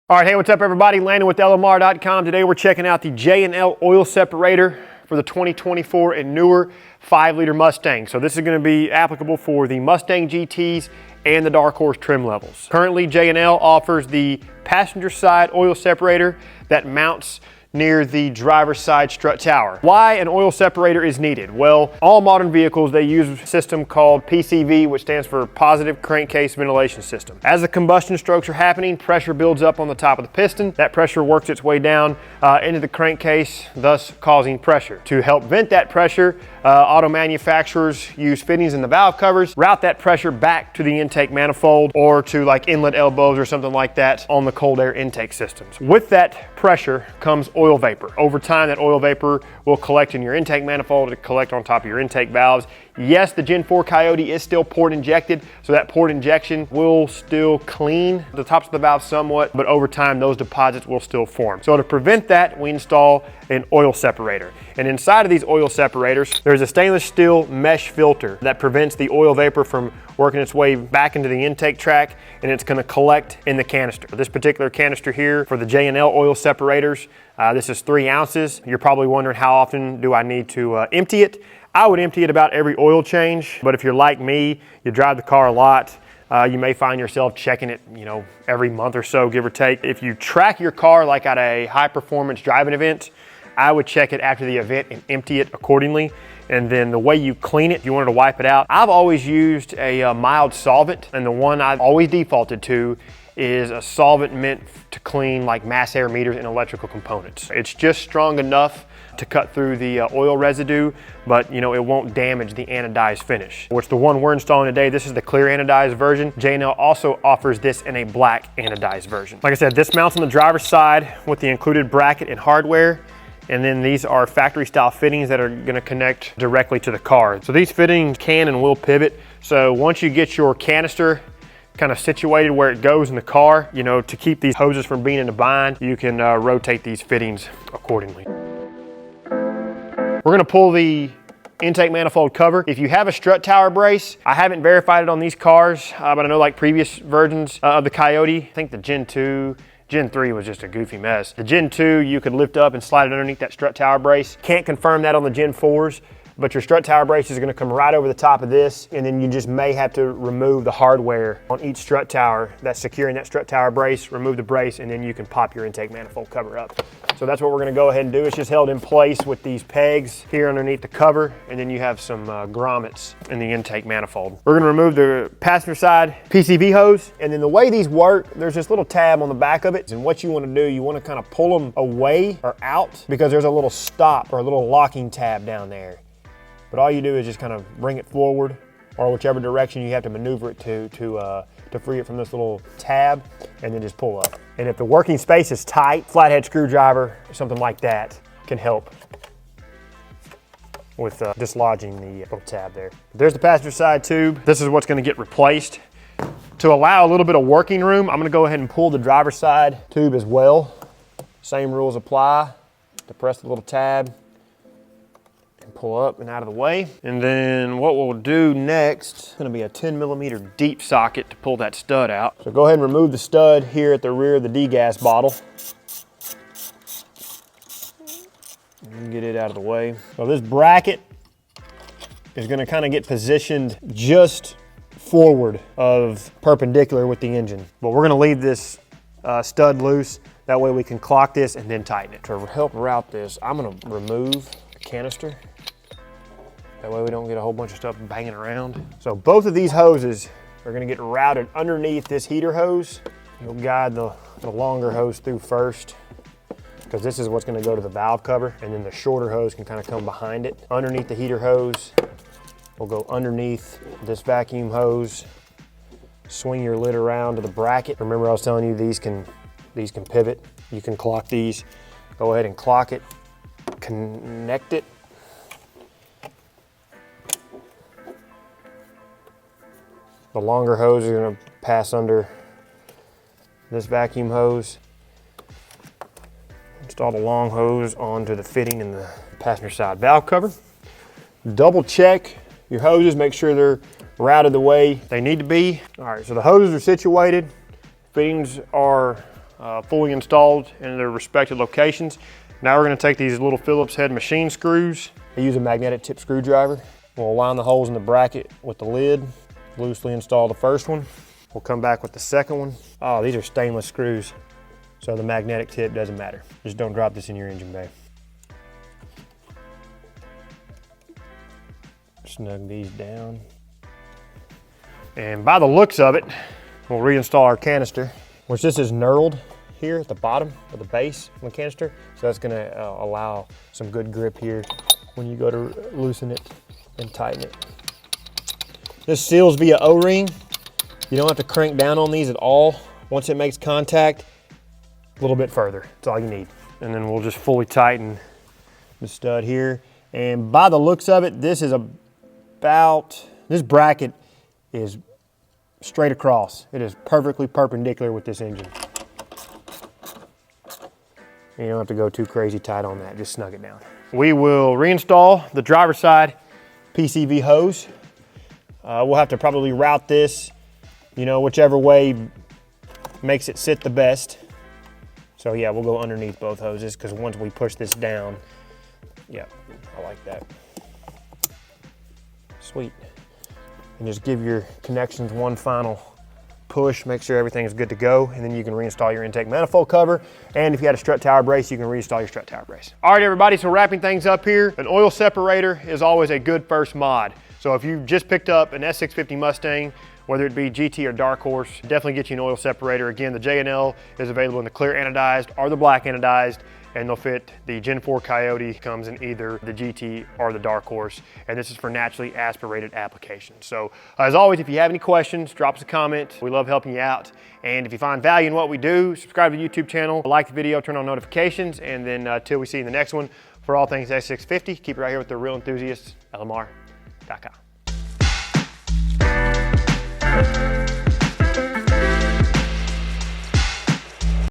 All right, hey, what's up everybody? Landon with LMR.com. Today we're checking out the J&L oil separator for the 2024 and newer 5-liter Mustang. So this is going to be applicable for the Mustang GTs and the Dark Horse trim levels. Currently, J&L offers the passenger side oil separator that mounts near the driver's side strut tower. Why an oil separator is needed? Well, all modern vehicles, they use a system called PCV, which stands for Positive Crankcase Ventilation System. As the combustion strokes are happening, pressure builds up on the top of the piston. That pressure works its way down into the crankcase, thus causing pressure. To help vent that pressure, auto manufacturers use fittings in the valve covers, route that pressure back to the intake manifold or to like inlet elbows or something like that on the cold air intake systems. With that pressure comes oil vapor. Over time, that oil vapor will collect in your intake manifold, to collect on top of your intake valves. Yes, the Gen 4 Coyote is still port injected, so that port injection will still clean the tops of the valve somewhat, but over time those deposits will still form. So to prevent that, we install an oil separator. And inside of these oil separators, there's a stainless steel mesh filter that prevents the oil vapor from working its way back into the intake tract, and it's going to collect in the canister. This particular canister here for the J&L oil separators, this is 3 ounces. You're probably wondering, how often do I need to empty it? I would empty it about every oil change, but if you're like me, you drive the car a lot, you may find yourself checking it, every month or so, give or take. If you track your car like at a high performance driving event, I would check it after the event and empty it accordingly. And then the way you clean it, if you wanted to wipe it out, I've always used a mild solvent, and the one I've always defaulted to is a solvent meant to clean like mass air meters and electrical components. It's just strong enough to cut through the oil residue, but it won't damage the anodized finish. Which the one we're installing today, this is the clear anodized version. J&L also offers this in a black anodized version. Like I said, this mounts on the driver's side with the included bracket and hardware. And then these are factory style fittings that are gonna connect directly to the car. So these fittings can and will pivot. So once you get your canister kind of situated where it goes in the car, to keep these hoses from being in a bind, you can rotate these fittings accordingly. We're gonna pull the intake manifold cover. If you have a strut tower brace, I haven't verified it on these cars, but I know like previous versions of the Coyote, I think the Gen 2, Gen 3 was just a goofy mess. The Gen 2, you could lift up and slide it underneath that strut tower brace. Can't confirm that on the Gen 4s, but your strut tower brace is gonna come right over the top of this, and then you just may have to remove the hardware on each strut tower that's securing that strut tower brace, remove the brace, and then you can pop your intake manifold cover up. So that's what we're gonna go ahead and do. It's just held in place with these pegs here underneath the cover, and then you have some grommets in the intake manifold. We're gonna remove the passenger side PCV hose, and then the way these work, there's this little tab on the back of it, and what you wanna do, you wanna kind of pull them away or out, because there's a little stop or a little locking tab down there. But all you do is just kind of bring it forward, or whichever direction you have to maneuver it to free it from this little tab, and then just pull up. And if the working space is tight, flathead screwdriver or something like that can help with dislodging the little tab there. There's the passenger side tube. This is what's going to get replaced. To allow a little bit of working room, I'm going to go ahead and pull the driver's side tube as well. Same rules apply. Depress the little tab, pull up and out of the way. And then what we'll do next is gonna be a 10mm deep socket to pull that stud out. So go ahead and remove the stud here at the rear of the degas bottle. And get it out of the way. So this bracket is gonna kind of get positioned just forward of perpendicular with the engine. But we're gonna leave this stud loose. That way we can clock this and then tighten it. To help route this, I'm gonna remove the canister. That way we don't get a whole bunch of stuff banging around. So both of these hoses are gonna get routed underneath this heater hose. You'll guide the longer hose through first, because this is what's gonna go to the valve cover, and then the shorter hose can kind of come behind it. Underneath the heater hose, we'll go underneath this vacuum hose, swing your lid around to the bracket. Remember I was telling you these can pivot. You can clock these. Go ahead and clock it, connect it. The longer hose is going to pass under this vacuum hose. Install the long hose onto the fitting in the passenger side valve cover. Double check your hoses, make sure they're routed the way they need to be. All right, so the hoses are situated, fittings are fully installed in their respective locations. Now we're going to take these little Phillips head machine screws. I use a magnetic tip screwdriver. We'll align the holes in the bracket with the lid, loosely install the first one. We'll come back with the second one. Oh, these are stainless screws, so the magnetic tip doesn't matter. Just don't drop this in your engine bay. Snug these down. And by the looks of it, we'll reinstall our canister, which this is knurled here at the bottom of the base of the canister. So that's gonna allow some good grip here when you go to loosen it and tighten it. This seals via O-ring. You don't have to crank down on these at all. Once it makes contact, a little bit further, that's all you need. And then we'll just fully tighten the stud here. And by the looks of it, this bracket is straight across. It is perfectly perpendicular with this engine. You don't have to go too crazy tight on that, just snug it down. We will reinstall the driver's side PCV hose. We'll have to probably route this, whichever way makes it sit the best. So yeah, we'll go underneath both hoses because once we push this down, yeah, I like that. Sweet. And just give your connections one final push, make sure everything is good to go, and then you can reinstall your intake manifold cover. And if you had a strut tower brace, you can reinstall your strut tower brace. All right, everybody, so wrapping things up here, an oil separator is always a good first mod. So if you just picked up an S650 Mustang, whether it be GT or Dark Horse, definitely get you an oil separator. Again, the J&L is available in the clear anodized or the black anodized, and they'll fit. The Gen 4 Coyote comes in either the GT or the Dark Horse, and this is for naturally aspirated applications. So as always, if you have any questions, drop us a comment. We love helping you out. And if you find value in what we do, subscribe to the YouTube channel, like the video, turn on notifications, and then till we see you in the next one, for all things S650, keep it right here with the real enthusiasts, LMR.com.